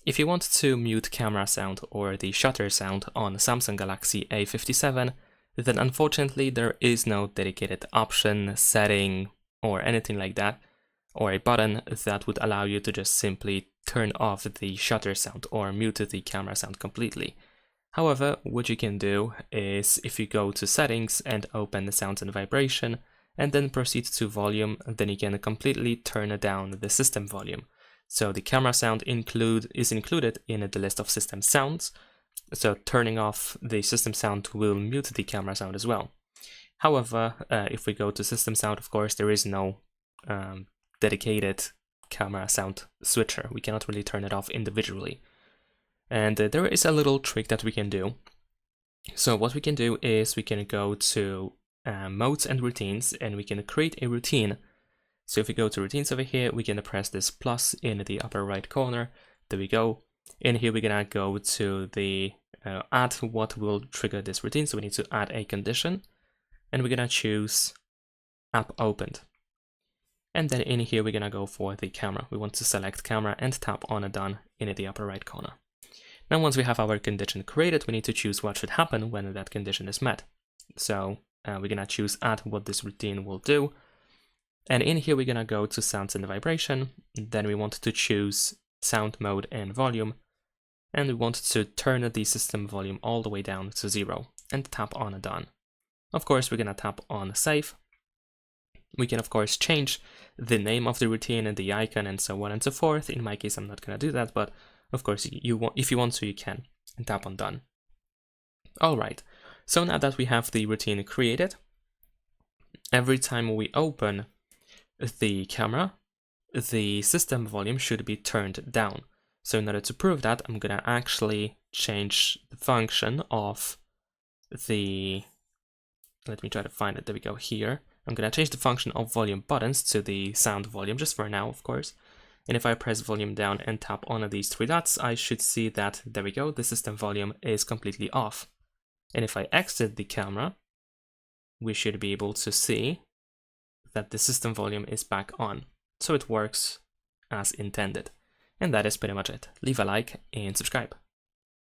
If you want to mute camera sound or the shutter sound on Samsung Galaxy A57, then unfortunately there is no dedicated option, setting, or anything like that, or a button that would allow you to just simply turn off the shutter sound or mute the camera sound completely. However, what you can do is if you go to settings and open the sounds and vibration and then proceed to volume, then you can completely turn down the system volume. So the camera sound is included in the list of system sounds. So turning off the system sound will mute the camera sound as well. However, if we go to system sound, of course, there is no dedicated camera sound switcher. We cannot really turn it off individually. And there is a little trick that we can do. So what we can do is we can go to modes and routines, and we can create a routine. So if we go to routines over here, we can press this plus in the upper right corner. There we go. In here, we're gonna go to the add what will trigger this routine. So we need to add a condition, and we're gonna choose app opened. And then in here, we're gonna go for the camera. We want to select camera and tap on a done in the upper right corner. Now, once we have our condition created, we need to choose what should happen when that condition is met. So we're gonna choose add what this routine will do. And in here, we're gonna go to sounds and vibration. Then we want to choose sound mode and volume. And we want to turn the system volume all the way down to 0 and tap on done. Of course, we're gonna tap on save. We can of course change the name of the routine and the icon and so on and so forth. In my case, I'm not gonna do that, but of course, if you want to, you can, and tap on done. All right, so now that we have the routine created, every time we open the camera, the system volume should be turned down. So in order to prove that, I'm gonna actually change the function of the, let me try to find it, there we go, here. I'm gonna change the function of volume buttons to the sound volume, just for now, of course. And if I press volume down and tap on these three dots, I should see that, there we go, the system volume is completely off. And if I exit the camera, we should be able to see that the system volume is back on. So it works as intended. And that is pretty much it. Leave a like and subscribe.